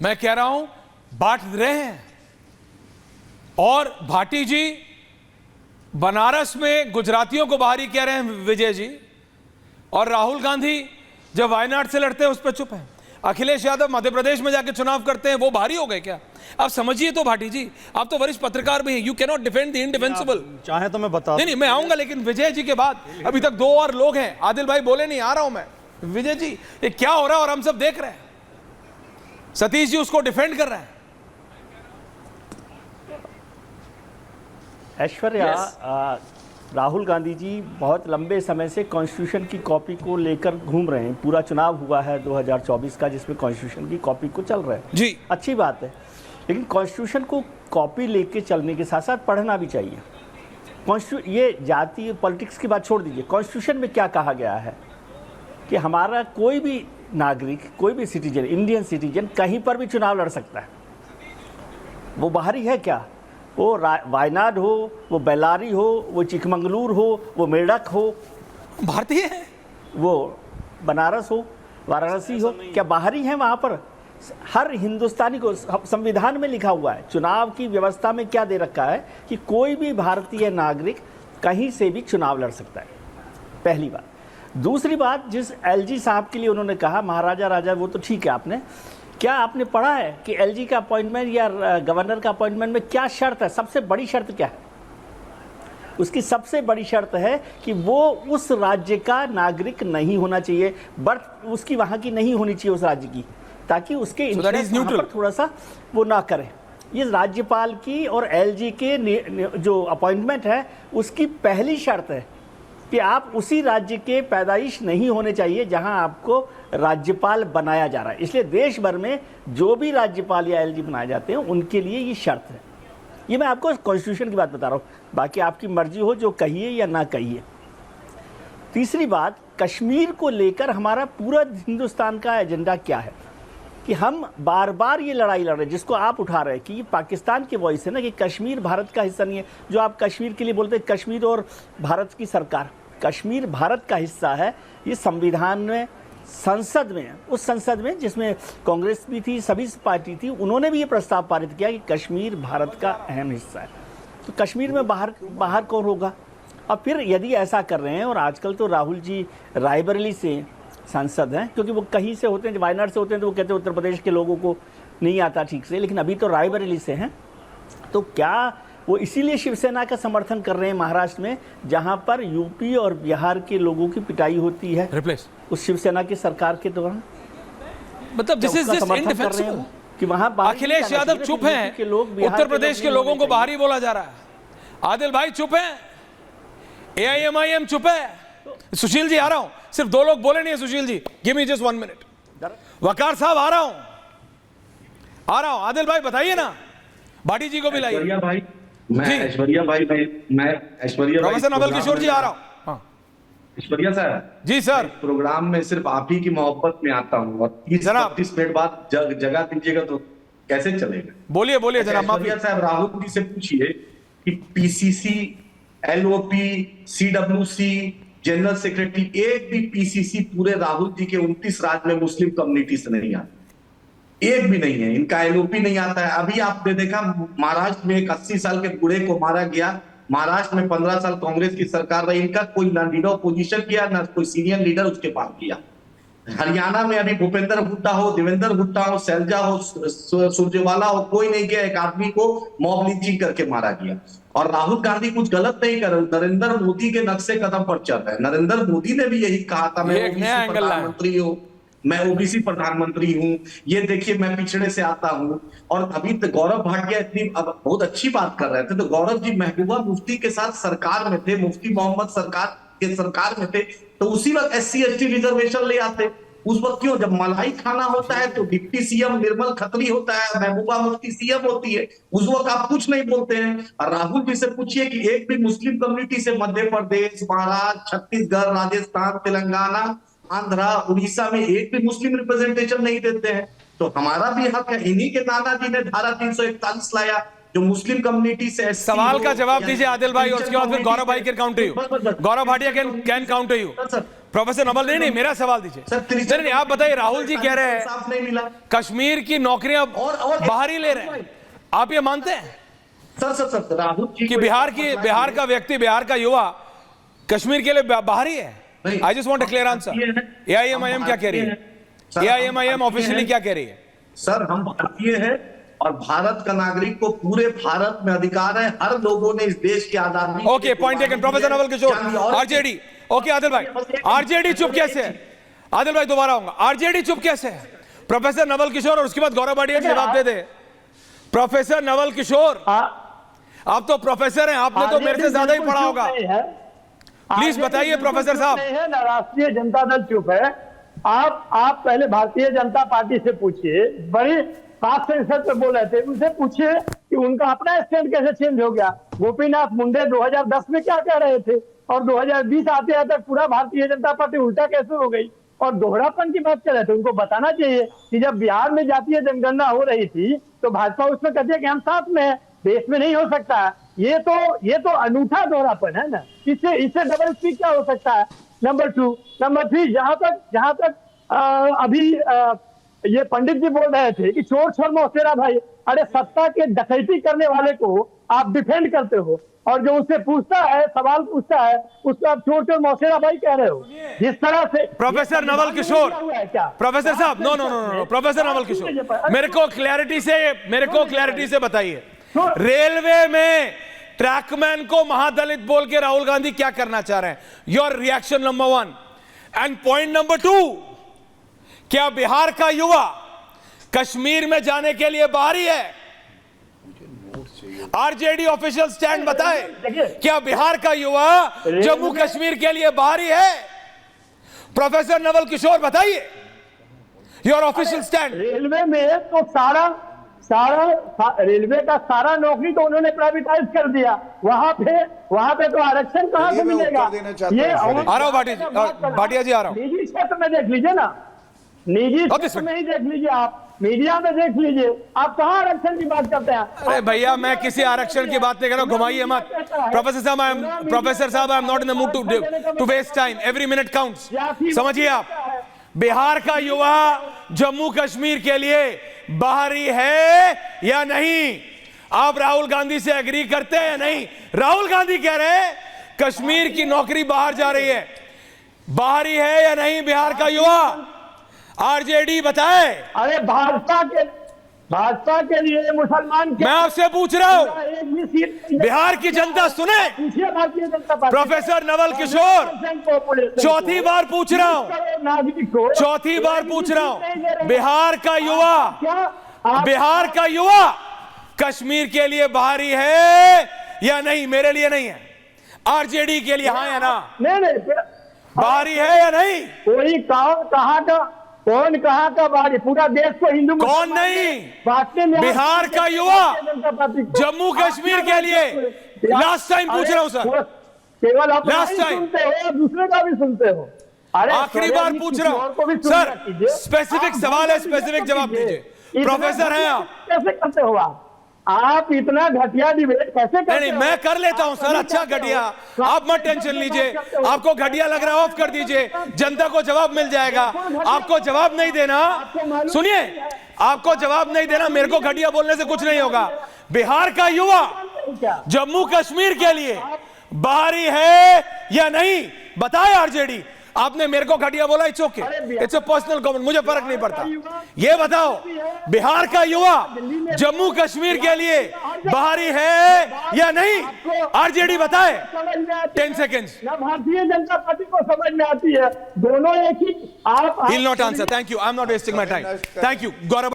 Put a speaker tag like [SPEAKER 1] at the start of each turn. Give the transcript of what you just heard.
[SPEAKER 1] मैं कह रहा हूं बांट रहे हैं। और भाटी जी बनारस में गुजरातियों को बाहरी कह रहे हैं विजय जी, और राहुल गांधी जब वायनाड से लड़ते हैं उस पर चुप है। अखिलेश यादव मध्य प्रदेश में जाके चुनाव करते हैं, वो बाहरी हो गए क्या? आप समझिए तो भाटी जी, आप तो वरिष्ठ पत्रकार भी हैं, you can not defend the indefensible.
[SPEAKER 2] चाहे तो मैं बता
[SPEAKER 1] नहीं, मैं आऊंगा, लेकिन विजय जी के बाद अभी तक 2 और लोग हैं। आदिल भाई बोले नहीं, आ रहा हूं मैं। विजय जी ये क्या हो रहा है और हम सब देख रहे हैं। सतीश जी उसको डिफेंड कर रहे हैं।
[SPEAKER 3] ऐश्वर्या, राहुल गांधी जी बहुत लंबे समय से कॉन्स्टिट्यूशन की कॉपी को लेकर घूम रहे हैं। पूरा चुनाव हुआ है 2024 का, जिसमें कॉन्स्टिट्यूशन की कॉपी को चल रहे हैं
[SPEAKER 1] जी,
[SPEAKER 3] अच्छी बात है। लेकिन कॉन्स्टिट्यूशन को कॉपी लेके चलने के साथ साथ पढ़ना भी चाहिए। ये जातीय पॉलिटिक्स की बात छोड़ दीजिए, कॉन्स्टिट्यूशन में क्या कहा गया है कि हमारा कोई भी नागरिक, कोई भी सिटीजन, इंडियन सिटीजन कहीं पर भी चुनाव लड़ सकता है। वो बाहरी है क्या? वो वायनाड हो, वो बेल्लारी हो, वो चिकमंगलूर हो, वो मेरठ हो,
[SPEAKER 1] भारतीय है,
[SPEAKER 3] वो बनारस हो, वाराणसी हो, क्या बाहरी हैं वहाँ पर? हर हिंदुस्तानी को संविधान में लिखा हुआ है, चुनाव की व्यवस्था में क्या दे रखा है कि कोई भी भारतीय नागरिक कहीं से भी चुनाव लड़ सकता है। पहली बात। दूसरी बात, जिस एलजी साहब के लिए उन्होंने कहा महाराजा राजा, वो तो ठीक है, क्या आपने पढ़ा है कि एलजी का अपॉइंटमेंट या गवर्नर का अपॉइंटमेंट में क्या शर्त है? सबसे बड़ी शर्त क्या है? उसकी सबसे बड़ी शर्त है कि वो उस राज्य का नागरिक नहीं होना चाहिए, बट उसकी वहाँ की नहीं होनी चाहिए उस राज्य की, ताकि उसके इंटरेस्ट पर थोड़ा सा वो ना करें। ये राज्यपाल की और एलजी के जो अपॉइंटमेंट है उसकी पहली शर्त है कि आप उसी राज्य के पैदाइश नहीं होने चाहिए जहां आपको राज्यपाल बनाया जा रहा है। इसलिए देश भर में जो भी राज्यपाल या एलजी बनाए जाते हैं उनके लिए ये शर्त है। ये मैं आपको कॉन्स्टिट्यूशन की बात बता रहा हूँ, बाकी आपकी मर्जी हो जो कहिए या ना कहिए। तीसरी बात, कश्मीर को लेकर हमारा पूरा हिंदुस्तान का एजेंडा क्या है कि हम बार बार ये लड़ाई लड़ रहे हैं, जिसको आप उठा रहे हैं कि ये पाकिस्तान की वॉइस है ना, कि कश्मीर भारत का हिस्सा नहीं है। जो आप कश्मीर के लिए बोलते हैं, कश्मीर और भारत की सरकार, कश्मीर भारत का हिस्सा है। ये संविधान में, संसद में, उस संसद में जिसमें कांग्रेस भी थी, सभी पार्टी थी, उन्होंने भी ये प्रस्ताव पारित किया कि कश्मीर भारत का अहम हिस्सा है। तो कश्मीर में बाहर कौन होगा? और फिर यदि ऐसा कर रहे हैं, और आजकल तो राहुल जी रायबरेली से सांसद हैं, क्योंकि वो कहीं से होते हैं, वायनाड से होते हैं, तो वो कहते हैं उत्तर प्रदेश के लोगों को नहीं आता ठीक से, लेकिन अभी तो रायबरेली से हैं। तो क्या वो इसीलिए शिवसेना का समर्थन कर रहे हैं महाराष्ट्र में, जहां पर यूपी और बिहार के लोगों की पिटाई होती है उस शिवसेना की सरकार के दौरान?
[SPEAKER 1] मतलब दिस इज जस्ट इनडिफेंसिबल
[SPEAKER 3] कि वहां
[SPEAKER 1] अखिलेश यादव चुप हैं, उत्तर प्रदेश के लोगों को बाहरी बोला जा रहा है। आदिल भाई चुप हैं, एआईएमआईएम चुप है। सुशील जी आ रहा हूं, सिर्फ 2 लोग बोले नहीं है। Sushil ji give me just 1 minute. वकार साहब आ रहा हूं। आदिल भाई बताइए ना, भाटी जी को भी लाइए।
[SPEAKER 4] भाई मैं ऐश्वर्या भाई
[SPEAKER 1] प्रोफेसर नवल किशोर जी आ रहा हूं। हाँ
[SPEAKER 4] ऐश्वर्या साहब
[SPEAKER 1] जी सर,
[SPEAKER 4] प्रोग्राम में सिर्फ आप ही की मोहब्बत में आता हूँ, और 30-32 मिनट बाद जगह दीजिएगा तो कैसे चलेगा?
[SPEAKER 1] बोलिए बोलिए जनाब।
[SPEAKER 4] ऐश्वर्या साहब राहुल जी से पूछिए कि PCC, LOP, CWC, general secretary, एक भी पीसीसी पूरे राहुल जी के 29 राज्य में मुस्लिम कम्युनिटी से नहीं आता, एक भी नहीं है। इनका एलओपी नहीं आता है। अभी आपने देखा महाराष्ट्र में एक 80 साल के बूढ़े को मारा गया। महाराष्ट्र में 15 साल कांग्रेस की सरकार रही, इनका कोई ना लीडर पोजीशन किया, ना कोई सीनियर लीडर उसके पास किया। हरियाणा में अभी भूपेंद्र हुड्डा हो, देवेंद्र हुड्डा हो, शैलजा हो, सुरजेवाला हो, कोई नहीं गया। एक आदमी को मॉब लिंचिंग करके मारा गया। और राहुल गांधी कुछ गलत नहीं कर रहे, नरेंद्र मोदी के नक्शे कदम पर चल रहे हैं। नरेंद्र मोदी ने भी यही कहा था, मैं प्रधानमंत्री हूँ, मैं ओबीसी प्रधानमंत्री हूं। ये देखिए मैं पिछड़े से आता हूं। और अभी तो गौरव भाटिया इतनी बहुत अच्छी बात कर रहे थे, तो गौरव जी महबूबा मुफ्ती के साथ सरकार में थे, मुफ्ती मोहम्मद सरकार में थे, तो उसी वक्त SC ST रिजर्वेशन ले आते। उस वक्त क्यों? जब मलाई खाना होता है तो डिप्टी सीएम निर्मल खत्री होता है, महबूबा मुफ्ती सीएम होती है, उस वक्त आप कुछ नहीं बोलते हैं। और राहुल जी से पूछिए कि एक भी मुस्लिम कम्युनिटी से मध्य प्रदेश, महाराष्ट्र, छत्तीसगढ़, राजस्थान, तेलंगाना, आंध्रा, उड़ीसा में एक भी मुस्लिम रिप्रेजेंटेशन नहीं देते हैं। तो हमारा भी हक है। इन्हीं के नाना जी ने धारा 341 लाया, जो मुस्लिम कम्युनिटी से।
[SPEAKER 1] सवाल का जवाब दीजिए आदिल भाई, उसके बाद फिर गौरव भाई can counter you. Gaurav Bhatia can counter you. Professor Naval, नहीं, मेरा सवाल दीजिए। नहीं, आप बताइए, राहुल जी कह रहे हैं
[SPEAKER 4] साफ नहीं मिला
[SPEAKER 1] कश्मीर की नौकरियां
[SPEAKER 4] और
[SPEAKER 1] बाहर ही ले रहे हैं, आप ये मानते हैं
[SPEAKER 4] सर राहुल जी
[SPEAKER 1] कि बिहार का व्यक्ति, बिहार का युवा कश्मीर के लिए बाहर ही है? I just want a clear answer. AIMIM क्या कह रही है? एआईएमआईएम ऑफिशियली क्या कह रही है?
[SPEAKER 4] सर, हम भारतीय हैं और भारत का नागरिक को पूरे भारत में अधिकार है। हर लोगों ने इस देश की आजादी।
[SPEAKER 1] Okay, point taken. Professor Naval Kishore, RJD. Okay Adil भाई, आरजेडी चुप कैसे है? आदिल भाई दोबारा आऊंगा, आरजेडी चुप कैसे है? प्रोफेसर नवल किशोर और उसके बाद गौरव भाटिया जवाब दे दे। प्रोफेसर नवल किशोर, आप तो प्रोफेसर हैं, आपने तो मेरे से ज्यादा ही पढ़ा होगा, प्लीज बताइए प्रोफेसर साहब।
[SPEAKER 2] राष्ट्रीय जनता दल चुप है। आप पहले भारतीय जनता पार्टी से पूछिए, बड़े पाक संसद पे बोल रहे थे, उनसे पूछिए कि उनका अपना स्टैंड कैसे चेंज हो गया। गोपीनाथ मुंडे 2010 में क्या कह रहे थे और 2020 आते आते पूरा भारतीय जनता पार्टी उल्टा कैसे हो गई और दोहरापन की बात कर रहे थे। उनको बताना चाहिए कि जब बिहार में जातीय जनगणना हो रही थी तो भाजपा उसमें कहती है कि हम साथ में हैं, देश में नहीं हो सकता। ये तो अनूठा दोहरापन है ना, इससे डबल स्पीक क्या हो सकता है? नंबर 2, नंबर 3, जहां तक अभी ये पंडित जी बोल रहे थे कि चोर छोर मौसेरा भाई, अरे सत्ता के डकैती करने वाले को आप डिफेंड करते हो और जो उससे पूछता है, सवाल पूछता है, उसको आप चोर छोर मौसेरा भाई कह रहे हो। जिस तरह से
[SPEAKER 1] प्रोफेसर नवल किशोर, प्रोफेसर साहब, नो, प्रोफेसर नवल किशोर, मेरे को क्लैरिटी से बताइए, रेलवे में ट्रैकमैन को महादलित बोल के राहुल गांधी क्या करना चाह रहे हैं? Your reaction number 1 and point number 2, क्या बिहार का युवा कश्मीर में जाने के लिए बाहरी है? आरजेडी ऑफिशियल स्टैंड बताए, क्या बिहार का युवा जम्मू कश्मीर के लिए बाहरी है? प्रोफेसर नवल किशोर बताइए योर ऑफिशियल स्टैंड।
[SPEAKER 2] रेलवे में तो सारा रेलवे का सारा नौकरी तो उन्होंने प्राइवेटाइज कर दिया। वहां पे तो आरक्षण कहां से मिलेगा? ये
[SPEAKER 1] आ रहा हूं भाटिया जी, आ रहा हूं।
[SPEAKER 2] निजी क्षेत्र में देख लीजिए ना, निजी क्षेत्र में ही देख लीजिए, आप मीडिया में देख लीजिए, आप कहां आरक्षण की बात करते हैं?
[SPEAKER 1] अरे भैया, मैं किसी आरक्षण की बात नहीं कर रहा हूं, घुमाइए मत। प्रोफेसर साहब, I am not in the mood to waste time, every minute counts. समझिए, आप बिहार का युवा जम्मू कश्मीर के लिए बाहरी है या नहीं? आप राहुल गांधी से एग्री करते हैं या नहीं? राहुल गांधी कह रहे हैं कश्मीर की नौकरी बाहर जा रही है, बाहरी है या नहीं बिहार का युवा? आरजेडी बताए।
[SPEAKER 2] अरे भाजपा के लिए मुसलमान,
[SPEAKER 1] मैं आपसे पूछ रहा हूं, बिहार की जनता सुने।
[SPEAKER 2] भारतीय जनता पार्टी,
[SPEAKER 1] प्रोफेसर नवल किशोर, चौथी बार पूछ रहा हूं, बिहार का युवा कश्मीर के लिए बाहरी है या नहीं? मेरे लिए नहीं है, आरजेडी के लिए हाँ या ना?
[SPEAKER 2] नहीं,
[SPEAKER 1] बाहरी है या नहीं?
[SPEAKER 2] कोई कौन कहाँ का बाहरी? पूरा देश को हिंदू
[SPEAKER 1] कौन नहीं? बिहार का युवा जम्मू कश्मीर के लिए, लास्ट टाइम पूछ रहा हूं सर,
[SPEAKER 2] केवल आप
[SPEAKER 1] लास्ट टाइम
[SPEAKER 2] सुनते हो, दूसरे का भी सुनते हो। अरे
[SPEAKER 1] आखिरी बार पूछ रहा हूं सर, स्पेसिफिक सवाल है, स्पेसिफिक जवाब दीजिए। प्रोफेसर हैं आप,
[SPEAKER 2] कैसे करते हो आप इतना घटिया डिबेट कैसे करते?
[SPEAKER 1] नहीं, मैं कर लेता हूं सर, अच्छा घटिया, आप मत टेंशन लीजिए। आपको घटिया लग रहा है, ऑफ कर दीजिए, जनता को जवाब मिल जाएगा। आपको जवाब नहीं देना, सुनिए, आपको जवाब नहीं देना, मेरे को घटिया बोलने से कुछ नहीं होगा। बिहार का युवा जम्मू कश्मीर के लिए बाहरी है या नहीं? बताए आरजेडी। आपने मेरे को घटिया बोला, it's okay, it's a personal comment, मुझे फर्क नहीं पड़ता। ये बताओ, बिहार का युवा जम्मू कश्मीर के लिए बाहरी है या नहीं? आरजेडी बताए, 10 सेकेंड्स।
[SPEAKER 2] भारतीय जनता पार्टी को समझ में आती है, दोनों एक ही। आप
[SPEAKER 1] He'll not answer. Thank you. I'm not wasting my time. Thank you. Gaurav